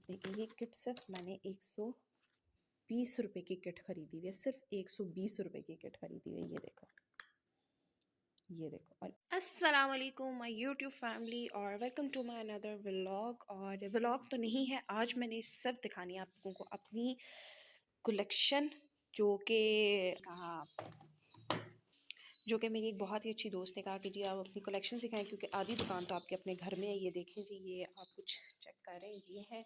देखिए ये किट सिर्फ मैंने 120 रुपये की किट खरीदी हुई है, सिर्फ 120 रुपये की किट खरीदी हुई है। ये देखो। और अस्सलाम वालेकुम माय यूट्यूब फैमिली और welcome to my another vlog. और व्लॉग तो नहीं है, आज मैंने सिर्फ दिखानी है आप लोगों को अपनी कलेक्शन, जो कि कहा जो कि मेरी एक बहुत ही अच्छी दोस्त ने कहा कि जी आप अपनी कलेक्शन सिखाएं, क्योंकि आधी दुकान तो आपके अपने घर में है। ये देखें जी, ये आप कुछ चेक करें, ये है,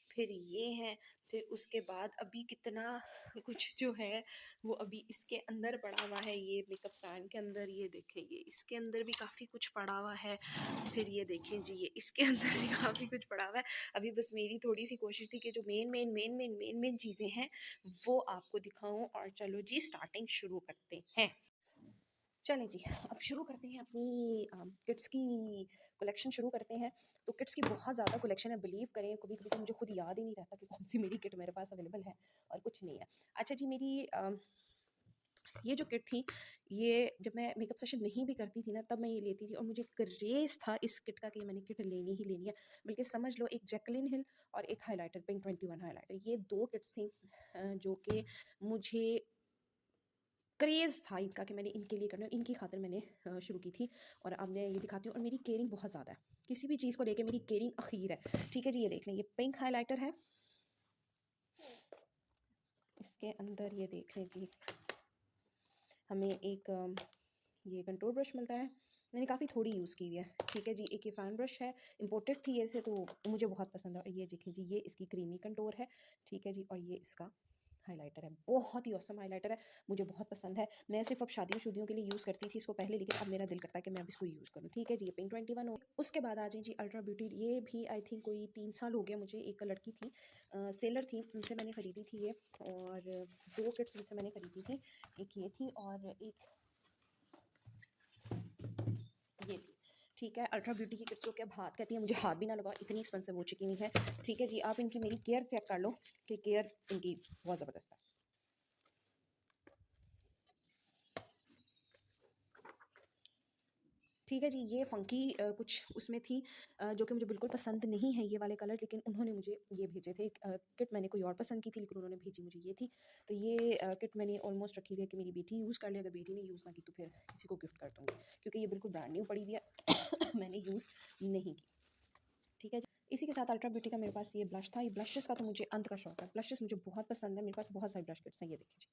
फिर ये है, फिर उसके बाद अभी कितना कुछ जो है वो अभी इसके अंदर पड़ा हुआ है। ये मेकअप स्टैंड के अंदर, ये देखें, ये इसके अंदर भी काफ़ी कुछ पड़ा हुआ है। फिर ये देखें जी, ये इसके अंदर भी काफ़ी कुछ पड़ा हुआ है। अभी बस मेरी थोड़ी सी कोशिश थी कि जो मेन चीज़ें हैं वो आपको दिखाऊं। और चलो जी स्टार्टिंग शुरू करते हैं। चलें जी, अब शुरू करते हैं अपनी किड्स की कलेक्शन शुरू करते हैं। तो किड्स की बहुत ज़्यादा कलेक्शन है, बिलीव करें। कभी कभी तो मुझे खुद याद ही नहीं रहता कि कौन सी मेरी किट मेरे पास अवेलेबल है और कुछ नहीं है। अच्छा जी, मेरी ये जो किट थी, ये जब मैं मेकअप सेशन नहीं भी करती थी ना, तब मैं ये लेती थी और मुझे क्रेज़ था इस किट का कि मैंने किट लेनी ही लेनी है। बल्कि समझ लो एक जैकलिन हिल और एक हाइलाइटर, पिंक 21 हाइलाइटर, ये 2 किट्स थी जो कि मुझे क्रेज़ था इनका कि मैंने इनके लिए करना है, इनकी खातिर मैंने शुरू की थी। और अब मैं ये दिखाती हूँ। और मेरी केयरिंग बहुत ज़्यादा है, किसी भी चीज़ को लेके मेरी केयरिंग अख़ीर है। ठीक है जी, ये देख लें, ये पिंक हाइलाइटर है। इसके अंदर ये देख लें जी, हमें एक ये कंटूर ब्रश मिलता है। मैंने काफ़ी थोड़ी यूज़ की हुई है। ठीक है जी, एक ये फ़ैन ब्रश है, इम्पोर्टेड थी ये से, तो मुझे बहुत पसंद है। और ये देखें जी, ये इसकी क्रीमी कंटूर है। ठीक है जी, और ये इसका हाइलाइटर है, बहुत ही ऑसम हाइलाइटर है, मुझे बहुत पसंद है। मैं सिर्फ अब शादियों-शुदियों के लिए यूज़ करती थी इसको पहले, लेकिन अब मेरा दिल करता है कि मैं अब इसको यूज़ करूँ। ठीक है जी, ये पिंक 21 हो। उसके बाद आ जाए जी अल्ट्रा ब्यूटी। ये भी आई थिंक कोई 3 साल हो गया मुझे। एक लड़की थी सेलर थी, उनसे मैंने ख़रीदी थी ये। और 2 किट्स उनसे मैंने ख़रीदी थी, एक ये थी और एक ये थी। ठीक है, अल्ट्रा ब्यूटी की किट्स जो कि अब हाथ कहती है, मुझे हाथ भी ना लगाओ, इतनी एक्सपेंसिव हो चुकी हुई है। ठीक है जी, आप इनकी मेरी केयर चेक कर लो कि केयर इनकी बहुत ज़बरदस्त है। ठीक है जी, ये फ़ंकी कुछ उसमें थी जो कि मुझे बिल्कुल पसंद नहीं है ये वाले कलर, लेकिन उन्होंने मुझे ये भेजे थे। किट मैंने कोई और पसंद की थी, लेकिन उन्होंने भेजी मुझे ये थी। तो ये किट मैंने ऑलमोस्ट रखी हुई है कि मेरी बेटी यूज़ कर ले। अगर बेटी ने यूज़ ना की तो फिर किसी को गिफ्ट कर दूँगी, क्योंकि ये बिल्कुल ब्रांड न्यू पड़ी हुई है मैंने यूज़ नहीं की। ठीक है जी, इसी के साथ अल्ट्रा ब्यूटी का मेरे पास ये ब्लश था। ये ब्लशेस का तो मुझे अंत का शौक है, ब्लशेस मुझे बहुत पसंद है। मेरे पास बहुत सारे ब्लश किट्स हैं, ये देखिए जी,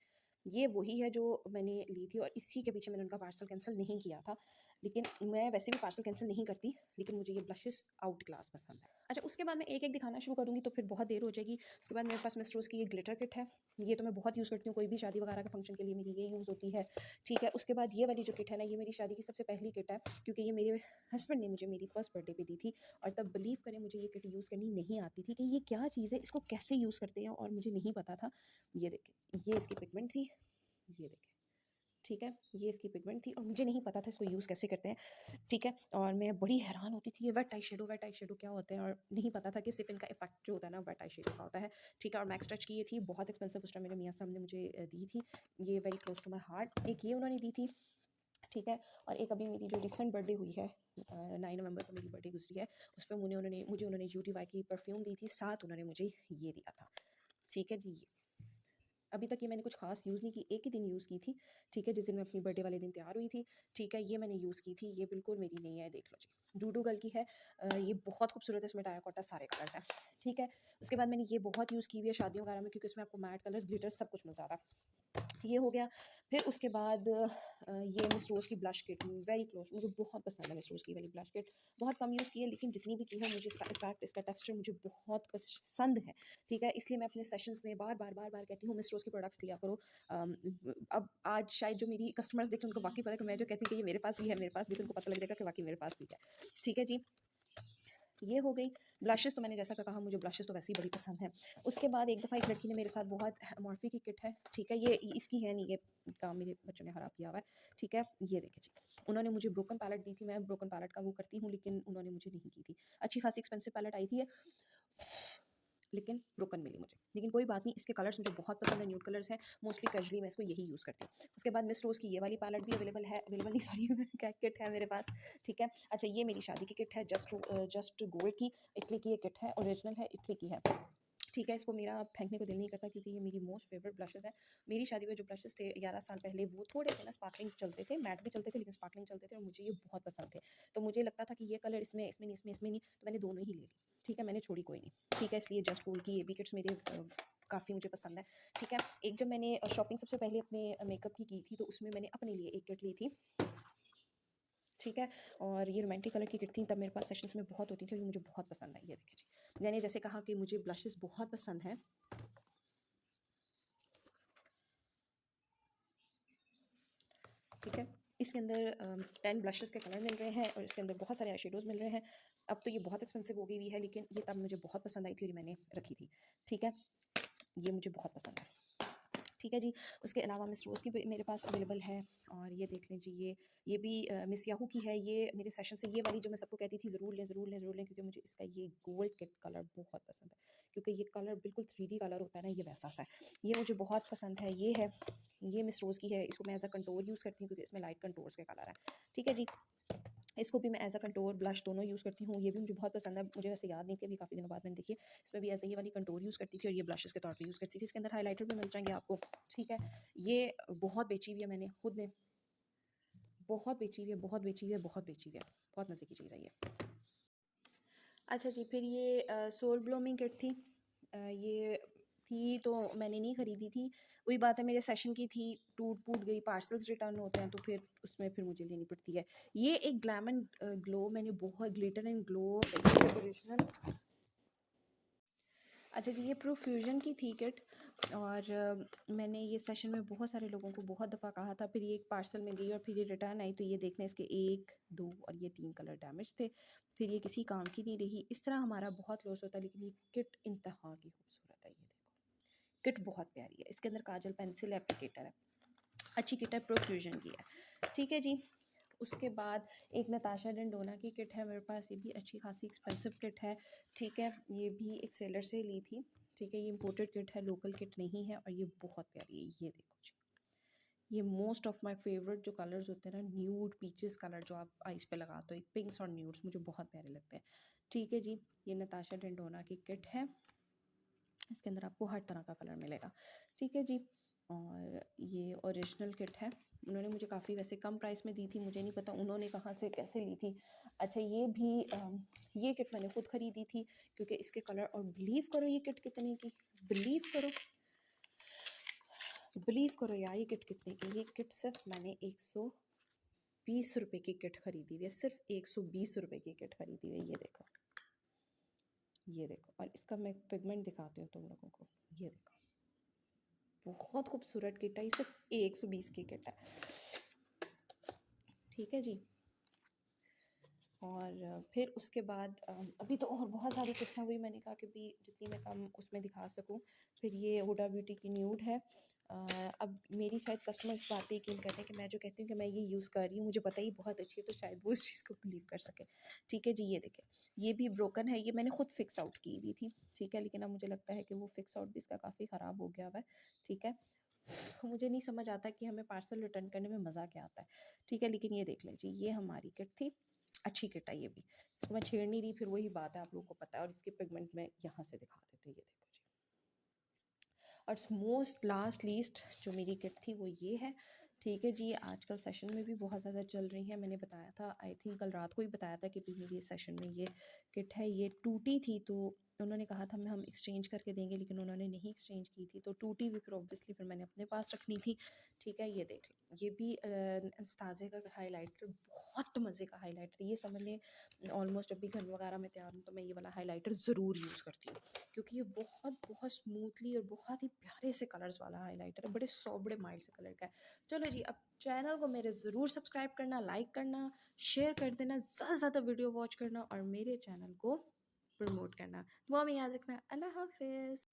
ये वही है जो मैंने ली थी। और इसी के पीछे मैंने उनका पार्सल कैंसिल नहीं किया था, लेकिन मैं वैसे भी पार्सल कैंसिल नहीं करती, लेकिन मुझे ये ब्लशेस आउट क्लास पसंद है। अच्छा, उसके बाद मैं एक-एक दिखाना शुरू करूँगी तो फिर बहुत देर हो जाएगी। उसके बाद मेरे पास मिस्टर रोज़ की ये ग्लिटर किट है, ये तो मैं बहुत यूज़ करती हूँ, कोई भी शादी वगैरह के फंक्शन के लिए मेरी ये यूज़ होती है। ठीक है, उसके बाद ये वाली जो किट है ना, ये मेरी शादी की सबसे पहली किट है, क्योंकि ये मेरे हस्बैंड ने मुझे मेरी फर्स्ट बर्थडे पे दी थी। और तब बिलीव करें, मुझे ये किट यूज़ करनी नहीं आती थी कि ये क्या चीज़ है, इसको कैसे यूज़ करते हैं, और मुझे नहीं पता था। ये देखें, ये इसकी पिगमेंट थी, ये देखें। ठीक है, ये इसकी पिगमेंट थी और मुझे नहीं पता था इसको यूज़ कैसे करते हैं। ठीक है, और मैं बड़ी हैरान होती थी ये वेट आई शेडो क्या होते हैं, और नहीं पता था कि सिर्फ इनका इफेक्ट जो होता है ना वेट आई शेडो का होता है। ठीक है, और मैक्स टच की ये थी, बहुत एक्सपेंसिव, उस टाइम मेरे मियाँ साहब ने मुझे दी थी। ये very close to my heart. एक ये उन्होंने दी थी। ठीक है, और एक अभी मेरी जो रिसेंट बर्थडे हुई है, 9 नवंबर को मेरी बर्थडे गुजरी है, उस पर उन्होंने यूटीवाई की परफ्यूम दी थी, साथ उन्होंने मुझे ये दिया था। ठीक है जी, अभी तक ये मैंने कुछ खास यूज़ नहीं की, एक ही दिन यूज़ की थी। ठीक है, जिस दिन मैं अपनी बर्थडे वाले दिन तैयार हुई थी। ठीक है, ये मैंने यूज़ की थी, ये बिल्कुल मेरी नहीं है, देख लो जी। डूडू गर्ल की है। ये बहुत खूबसूरत है, इसमें टेराकोटा सारे कलर्स हैं। ठीक है, उसके बाद मैंने ये बहुत यूज़ की हुई है शादियों वगैरह में, क्योंकि उसमें आपको मैट कलर्स, ग्लिटर सब कुछ मिल जाता है। ये हो गया। फिर उसके बाद ये मिस रोज़ की ब्लश किट, वेरी क्लोज, मुझे बहुत पसंद है मिस रोज़ की वाली ब्लश किट। बहुत कम यूज़ की है, लेकिन जितनी भी की है मुझे इसका इफेक्ट, इसका टेक्सचर मुझे बहुत पसंद है। ठीक है, इसलिए मैं अपने सेशंस में बार बार कहती हूँ मिस रोज़ के प्रोडक्ट्स लिया करो। अब आज शायद जो मेरी कस्टमर्स देखें उनको वाकई पता है कि मैं जो कहती हूँ कि ये मेरे पास भी है, मेरे पास भी, तो उनको पता लग जाएगा कि वाकई मेरे पास भी है। ठीक है जी, ये हो गई। ब्लशेस तो मैंने जैसा कि कहा, मुझे ब्लशेस तो वैसे ही बड़ी पसंद है। उसके बाद एक दफ़ा एक लड़की ने मेरे साथ बहुत मॉर्फी की किट है। ठीक है, ये इसकी है नहीं, ये काम मेरे बच्चों ने ख़राब किया हुआ है। ठीक है, ये देखें जी, उन्होंने मुझे ब्रोकन पैलेट दी थी, मैं ब्रोकन पैलेट का वो करती हूँ, लेकिन उन्होंने मुझे नहीं की थी। अच्छी खासी एक्सपेंसिव पैलेट आई थी ये। लेकिन ब्रोकन मिली मुझे। लेकिन कोई बात नहीं, इसके कलर्स मुझे बहुत पसंद है, न्यूड कलर्स हैं, मोस्टली कैजुअली मैं इसको यही यूज़ करती हूँ। उसके बाद मिस रोज़ की ये वाली पैलेट भी अवेलेबल है, अवेलेबल नहीं सॉरी क्या किट है मेरे पास, ठीक है। अच्छा ये मेरी शादी की किट है, जस्ट गोल्ड की, इटली की ये किट है, ओरिजिनल है, इटली की है, ठीक है। इसको मेरा फेंकने को दिल नहीं करता क्योंकि ये मेरी मोस्ट फेवरेट ब्लशेस है। मेरी शादी में जो ब्लशेस थे 11 साल पहले, वो थोड़े से ना स्पार्कलिंग चलते थे, मैट भी चलते थे लेकिन स्पार्कलिंग चलते थे, और मुझे ये बहुत पसंद थे। तो मुझे लगता था कि ये कलर इसमें इसमें नहीं, इसमें इसमें नहीं, तो मैंने दोनों ही ले ली, ठीक है, मैंने छोड़ी कोई नहीं, ठीक है। इसलिए जस्ट गोल्ड की ये भी किट्स मेरे काफ़ी मुझे पसंद है, ठीक है। एक जब मैंने शॉपिंग सबसे पहले अपने मेकअप की थी, तो उसमें मैंने अपने लिए एक किट ली थी, ठीक है। और ये रोमांटिक कलर की किट थी, तब मेरे पास सेशंस में बहुत होती थी और ये मुझे बहुत पसंद आई। ये देखिए जी, मैंने जैसे कहा कि मुझे ब्लशेस बहुत पसंद है, ठीक है। इसके अंदर 10 ब्लशेस के कलर मिल रहे हैं और इसके अंदर बहुत सारे आई शेडोज़ मिल रहे हैं। अब तो ये बहुत एक्सपेंसिव हो गई हुई है, लेकिन ये तब मुझे बहुत पसंद आई थी और ये मैंने रखी थी, ठीक है। ये मुझे बहुत पसंद है, ठीक है जी। उसके अलावा मिस रोज़ की भी मेरे पास अवेलेबल है, और ये देख लें जी, ये भी मिस याहू की है। ये मेरे सेशन से ये वाली जो मैं सबको कहती थी ज़रूर लें, ज़रूर लें, ज़रूर लें, क्योंकि मुझे इसका ये गोल्ड किट कलर बहुत पसंद है, क्योंकि ये कलर बिल्कुल 3D कलर होता है ना, ये वैसा सा है, ये मुझे बहुत पसंद है। ये है, ये मिस रोज़ की है, इसको मैं एज अ कंटोर यूज़ करती हूँ क्योंकि इसमें लाइट कंटोर्स के कलर है, ठीक है जी। इसको भी मैं एज अ कंटोर ब्लश दोनों यूज़ करती हूँ, ये भी मुझे बहुत पसंद है। मुझे वैसे याद नहीं थी, अभी काफ़ी दिनों बाद मैंने देखी है। इसमें भी एज ये वाली कंटोर यूज़ करती थी और ये ब्लशेस के तौर पे यूज़ करती थी। इसके अंदर हाइलाइटर भी मिल जाएंगे आपको, ठीक है। ये बहुत बेची हुई है, मैंने खुद ने बहुत बेची हुई है, बहुत बेची हुई है, बहुत बेची हुई है, बहुत मज़े की चीज़ है ये। अच्छा जी, फिर ये सोल ब्लूमिंग किट थी, ये थी तो मैंने नहीं ख़रीदी थी, वही बात है मेरे सेशन की थी, टूट फूट गई, पार्सल्स रिटर्न होते हैं तो फिर उसमें फिर मुझे लेनी पड़ती है। ये एक ग्लैम एंड ग्लो, मैंने बहुत ग्लिटर एंड ग्लो ओरिजिनल। अच्छा जी, ये प्रोफ्यूजन की थी किट, और मैंने ये सेशन में बहुत सारे लोगों को बहुत दफ़ा कहा था, फिर ये एक पार्सल में गई और फिर ये रिटर्न आई, तो ये देखना, इसके 1, 2 और ये 3 कलर डैमेज थे, फिर ये किसी काम की नहीं रही। इस तरह हमारा बहुत लॉस होता है, लेकिन ये किट इंतहा की खूबसूरत है। ये देखो, किट बहुत प्यारी है, इसके अंदर काजल पेंसिल एप्लीकेटर है, अच्छी किट है, प्रोफ्यूजन की है, ठीक है जी। उसके बाद एक नताशा डेंडोना की किट है मेरे पास, ये भी अच्छी खासी एक्सपेंसिव किट है, ठीक है। ये भी एक सेलर से ली थी, ठीक है। ये इम्पोर्टेड किट है, लोकल किट नहीं है, और ये बहुत प्यारी है। ये देखो जी, ये मोस्ट ऑफ माय फेवरेट जो कलर्स होते हैं ना, न्यूड पीचेस कलर जो आप आइस पे लगाते हो, पिंक्स और न्यूड्स मुझे बहुत प्यारे लगते हैं, ठीक है जी। ये नताशा डेंडोना की किट है, इसके अंदर आपको हर तरह का कलर मिलेगा, ठीक है जी। और ये ओरिजिनल किट है, उन्होंने मुझे काफ़ी वैसे कम प्राइस में दी थी, मुझे नहीं पता उन्होंने कहाँ से कैसे ली थी। अच्छा ये भी ये किट मैंने खुद ख़रीदी थी क्योंकि इसके कलर, और बिलीव करो ये किट कितने की, बिलीव करो, बिलीव करो यार, ये किट कितने की, ये किट सिर्फ मैंने 120 रुपये की किट ख़रीदी हुई है, सिर्फ 120 रुपये की किट ख़रीदी हुई है। ये देखो, ये देखो, और इसका मैं पिगमेंट दिखाती हूँ तुम लोगों को, ये देखो, बहुत खूबसूरत किट है, ये सिर्फ 120 की किट है, ठीक है जी। और फिर उसके बाद अभी तो और बहुत सारी किट्स हैं, वही मैंने कहा कि भी जितनी मैं कम उसमें दिखा सकूं। फिर ये हुडा ब्यूटी की न्यूड है, अब मेरी शायद कस्टमर इस बात पे यकीन करते हैं कि मैं जो कहती हूँ कि मैं ये यूज़ कर रही हूँ, मुझे पता ही बहुत अच्छी है, तो शायद वो इस चीज़ को बिलीव कर सके, ठीक है जी। ये देखें, ये भी ब्रोकन है, ये मैंने खुद फिक्स आउट की हुई थी, ठीक है, लेकिन अब मुझे लगता है कि वो फिक्स आउट भी इसका काफ़ी ख़राब हो गया हुआ है, ठीक है। मुझे नहीं समझ आता कि हमें पार्सल रिटर्न करने में मज़ा क्या आता है, ठीक है। लेकिन ये देख लीजिए, ये हमारी किट थी, अच्छी किट है ये भी, इसको मैं छेड़ नहीं रही, फिर वही बात है, आप लोगों को पता है। और इसके पिगमेंट में यहाँ से दिखा देते, ये देखो जी। और मोस्ट लास्ट लीस्ट जो मेरी किट थी वो ये है, ठीक है जी। आजकल सेशन में भी बहुत ज़्यादा चल रही है, मैंने बताया था, आई थिंक कल रात को ही बताया था कि भी मेरी सेशन में ये किट है, ये टूटी थी, तो उन्होंने कहा था मैं हम एक्सचेंज करके देंगे, लेकिन उन्होंने नहीं एक्सचेंज की थी, तो टूटी भी, फिर ऑब्वियसली फिर मैंने अपने पास रखनी थी, ठीक है। ये देख लें, ये भी अस्ताज़े का हाइलाइटर, बहुत मज़े का हाइलाइटर, ये समझ लें ऑलमोस्ट अभी घर वगैरह में तैयार हूँ तो मैं ये वाला हाइलाइटर ज़रूर यूज़ करती हूँ, क्योंकि ये बहुत बहुत स्मूथली और बहुत ही प्यारे से कलर्स वाला हाइलाइटर है, बड़े सॉफ्ट, बड़े माइल्ड से कलर का है। चलो जी, अब चैनल को मेरे ज़रूर सब्सक्राइब करना, लाइक करना, शेयर कर देना, ज़्यादा से ज़्यादा वीडियो वॉच करना और मेरे चैनल को प्रमोट करना। दुआ में याद रखना। अल्लाह हाफिज़।